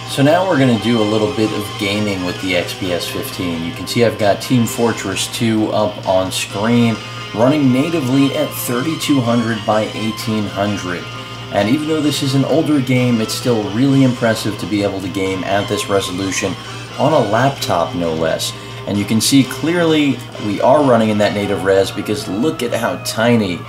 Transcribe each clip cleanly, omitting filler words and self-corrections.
So now we're going to do a little bit of gaming with the XPS 15. You can see I've got Team Fortress 2 up on screen, running natively at 3200 by 1800. And even though this is an older game, it's still really impressive to be able to game at this resolution on a laptop, no less. And you can see clearly we are running in that native res because look at how tiny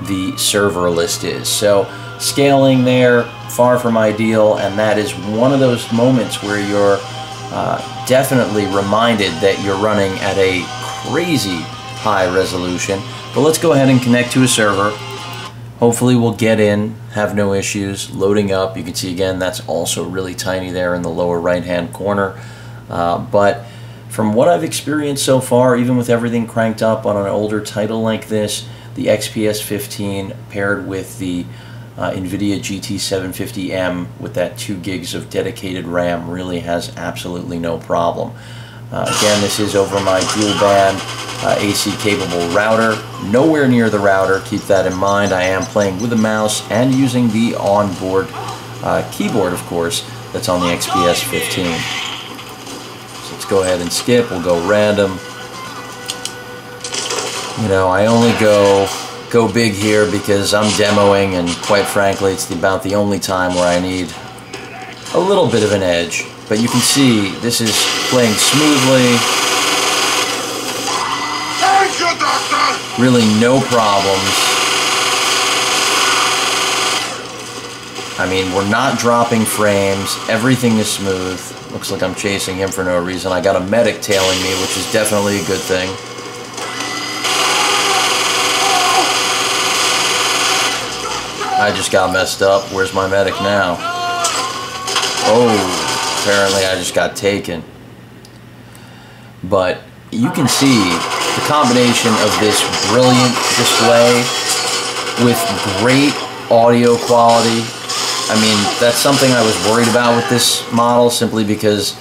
the server list is. So scaling there, far from ideal, and that is one of those moments where you're definitely reminded that you're running at a crazy high resolution. But let's go ahead and connect to a server. Hopefully we'll get in, have no issues, loading up. You can see again that's also really tiny there in the lower right hand corner. But from what I've experienced so far, even with everything cranked up on an older title like this, the XPS 15 paired with the NVIDIA GT750M with that 2 gigs of dedicated RAM really has absolutely no problem. Again, this is over my dual band AC capable router. Nowhere near the router, keep that in mind. I am playing with a mouse and using the onboard keyboard, of course, that's on the XPS 15. So let's go ahead and skip. We'll go random. You know, I only go big here because I'm demoing, and quite frankly it's about the only time where I need a little bit of an edge. But you can see this is playing smoothly. Really no problems. I mean, we're not dropping frames. Everything is smooth. Looks like I'm chasing him for no reason. I got a medic tailing me, which is definitely a good thing. I just got messed up. Where's my medic now? Oh, apparently I just got taken. But you can see the combination of this brilliant display with great audio quality. I mean, that's something I was worried about with this model simply because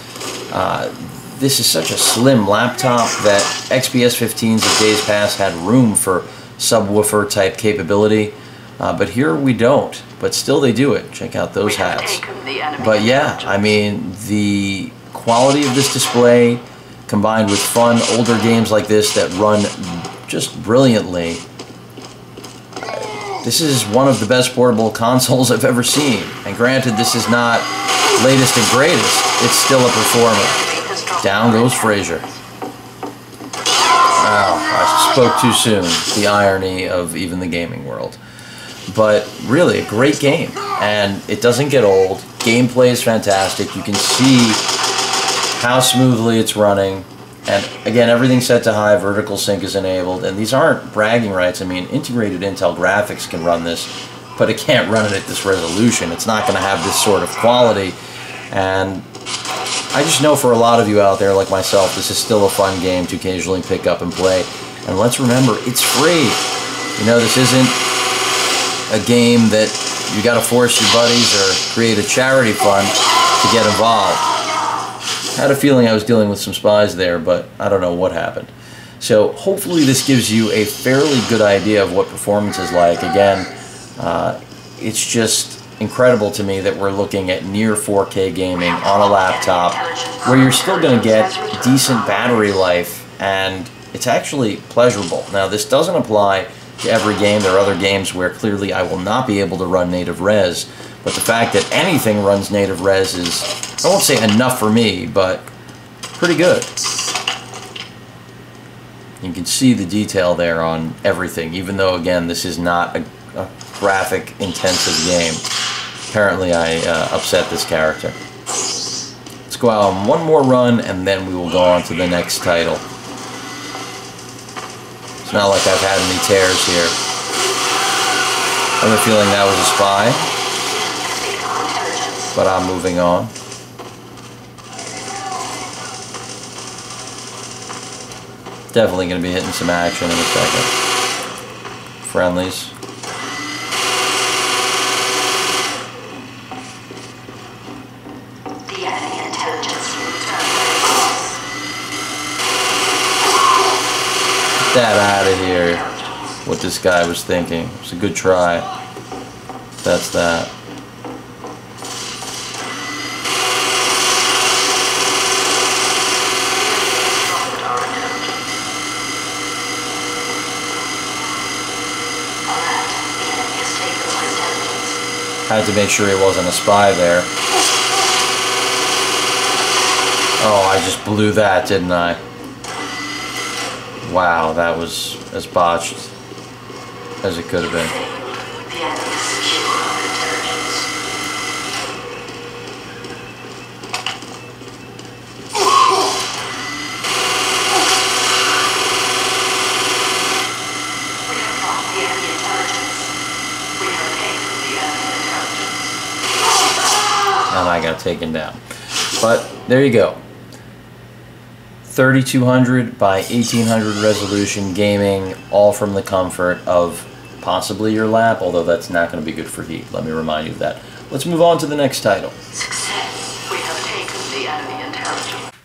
this is such a slim laptop that XPS 15s of days past had room for subwoofer type capability. But here we don't, but still they do it. Check out those hats. But yeah, I mean, the quality of this display combined with fun older games like this that run just brilliantly. This is one of the best portable consoles I've ever seen. And granted, this is not latest and greatest. It's still a performer. Down goes Fraser. Wow, I spoke too soon. The irony of even the gaming world. But really, a great game, and it doesn't get old. Gameplay is fantastic. You can see how smoothly it's running, and again, everything's set to high. Vertical sync is enabled, and these aren't bragging rights. I mean, integrated Intel graphics can run this, but it can't run it at this resolution. It's not going to have this sort of quality, and I just know for a lot of you out there like myself, this is still a fun game to occasionally pick up and play. And let's remember, it's free. You know, this isn't a game that you got to force your buddies or create a charity fund to get involved. I had a feeling I was dealing with some spies there, but I don't know what happened. So hopefully this gives you a fairly good idea of what performance is like. Again, it's just incredible to me that we're looking at near 4K gaming on a laptop where you're still going to get decent battery life, and it's actually pleasurable. Now, this doesn't apply to every game. There are other games where clearly I will not be able to run native res, but the fact that anything runs native res is, I won't say enough for me, but pretty good. You can see the detail there on everything, even though again this is not a graphic intensive game. Apparently I upset this character. Let's go out on one more run and then we will go on to the next title. It's not like I've had any tears here. I have a feeling that was a spy, but I'm moving on. Definitely going to be hitting some action in a second. Friendlies. Get that out of here. What this guy was thinking. It's a good try. That's that. Had to make sure he wasn't a spy there. Oh, I just blew that, didn't I? Wow, that was as botched as it could have been. And I got taken down. But there you go. 3200 by 1800 resolution gaming, all from the comfort of possibly your lap, although that's not going to be good for heat. Let me remind you of that. Let's move on to the next title. Success. We have taken the enemy intelligence.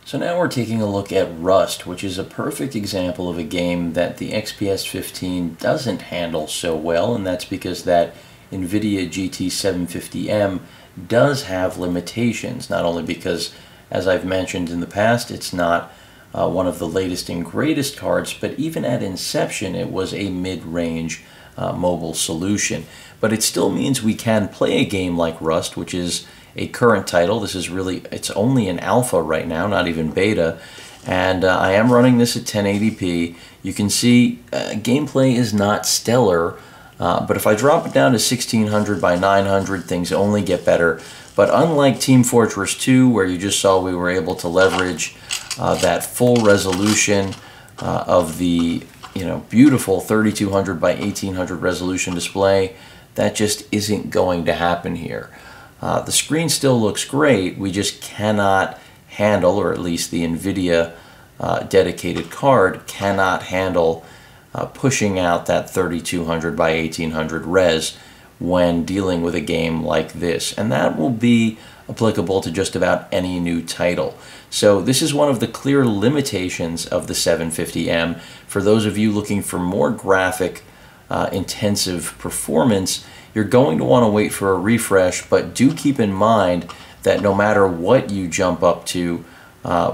So now we're taking a look at Rust, which is a perfect example of a game that the XPS 15 doesn't handle so well, and that's because that NVIDIA GT 750M does have limitations, not only because, as I've mentioned in the past, it's not one of the latest and greatest cards, but even at inception it was a mid-range mobile solution. But it still means we can play a game like Rust, which is a current title. This is really, it's only in alpha right now, not even beta, and I am running this at 1080p. You can see gameplay is not stellar, but if I drop it down to 1600 by 900, things only get better. But unlike Team Fortress 2, where you just saw we were able to leverage that full resolution of the beautiful 3200 by 1800 resolution display, that just isn't going to happen here. The screen still looks great, we just cannot handle, or at least the NVIDIA dedicated card cannot handle pushing out that 3200 by 1800 res when dealing with a game like this, and that will be applicable to just about any new title. So this is one of the clear limitations of the 750M. For those of you looking for more graphic intensive performance, you're going to want to wait for a refresh, but do keep in mind that no matter what you jump up to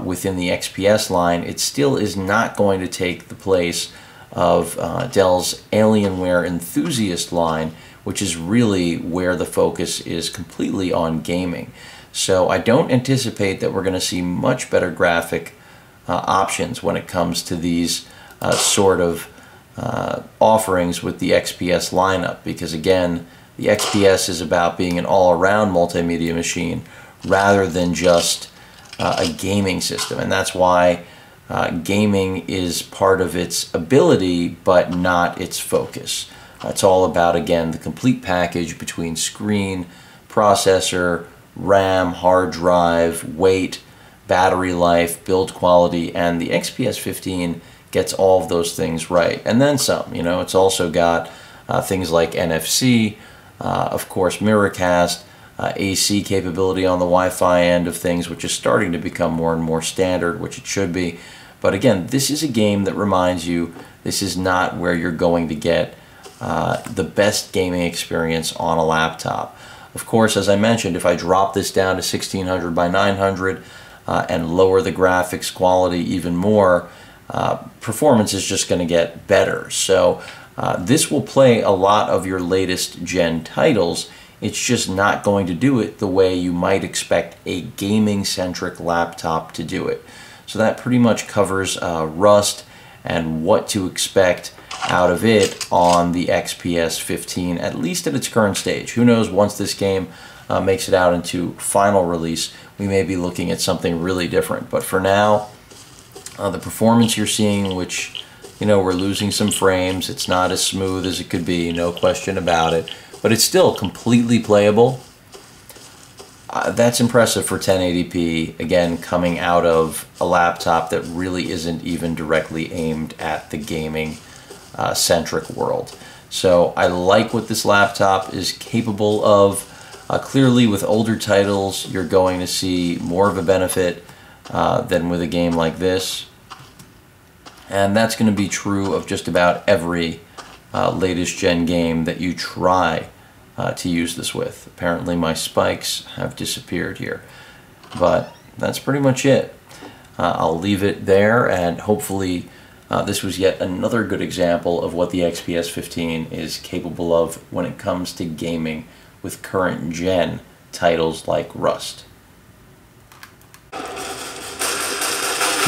within the XPS line, it still is not going to take the place of Dell's Alienware Enthusiast line, which is really where the focus is completely on gaming. So I don't anticipate that we're going to see much better graphic options when it comes to these sort of offerings with the XPS lineup, because again, the XPS is about being an all-around multimedia machine rather than just a gaming system, and that's why gaming is part of its ability but not its focus. It's all about, again, the complete package between screen, processor, RAM, hard drive, weight, battery life, build quality, and the XPS 15 gets all of those things right, and then some. It's also got things like NFC, of course Miracast, AC capability on the Wi-Fi end of things, which is starting to become more and more standard, which it should be. But again, this is a game that reminds you this is not where you're going to get the best gaming experience on a laptop. Of course, as I mentioned, if I drop this down to 1600 by 900 and lower the graphics quality even more, performance is just going to get better. So this will play a lot of your latest gen titles. It's just not going to do it the way you might expect a gaming-centric laptop to do it. So that pretty much covers Rust and what to expect out of it on the XPS 15, at least at its current stage. Who knows, once this game makes it out into final release, we may be looking at something really different. But for now, the performance you're seeing, which, we're losing some frames, it's not as smooth as it could be, no question about it, but it's still completely playable. That's impressive for 1080p, again, coming out of a laptop that really isn't even directly aimed at the gaming centric world. So I like what this laptop is capable of. Clearly with older titles you're going to see more of a benefit than with a game like this, and that's going to be true of just about every latest gen game that you try to use this with. Apparently my spikes have disappeared here, but that's pretty much it. I'll leave it there, and hopefully this was yet another good example of what the XPS 15 is capable of when it comes to gaming with current gen titles like Rust.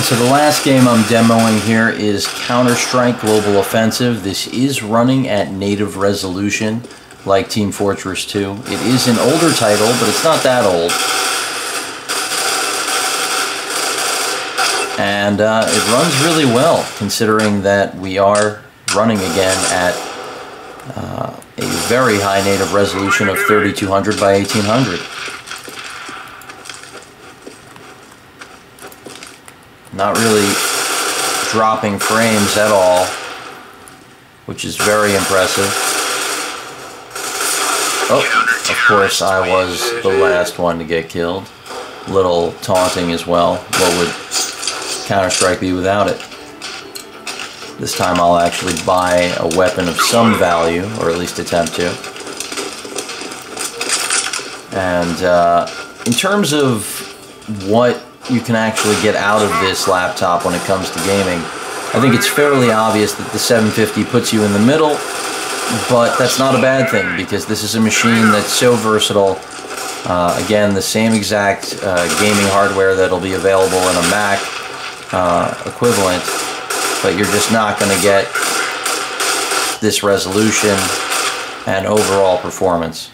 So the last game I'm demoing here is Counter-Strike Global Offensive. This is running at native resolution like Team Fortress 2. It is an older title, but it's not that old. And it runs really well, considering that we are running again at a very high native resolution of 3200 by 1800. Not really dropping frames at all, which is very impressive. Oh, of course I was the last one to get killed. Little taunting as well. What would Counter-Strike be without it? This time I'll actually buy a weapon of some value, or at least attempt to. And in terms of what you can actually get out of this laptop when it comes to gaming, I think it's fairly obvious that the 750 puts you in the middle, but that's not a bad thing because this is a machine that's so versatile. Again, the same exact gaming hardware that'll be available in a Mac equivalent, but you're just not going to get this resolution and overall performance.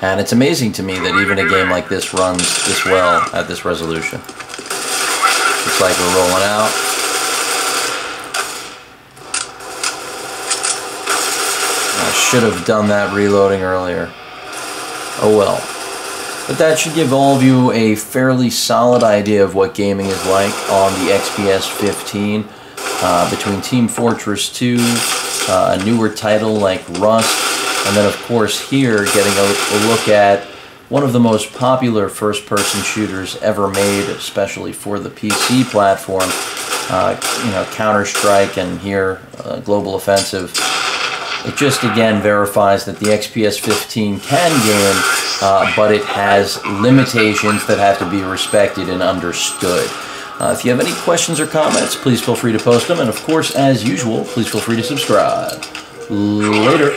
And it's amazing to me that even a game like this runs this well at this resolution. Looks like we're rolling out. I should have done that reloading earlier. Oh well. But that should give all of you a fairly solid idea of what gaming is like on the XPS 15. Between Team Fortress 2, a newer title like Rust, and then, of course, here, getting a look at one of the most popular first-person shooters ever made, especially for the PC platform, Counter-Strike, and here, Global Offensive. It just, again, verifies that the XPS 15 can game, but it has limitations that have to be respected and understood. If you have any questions or comments, please feel free to post them, and, of course, as usual, please feel free to subscribe. Later.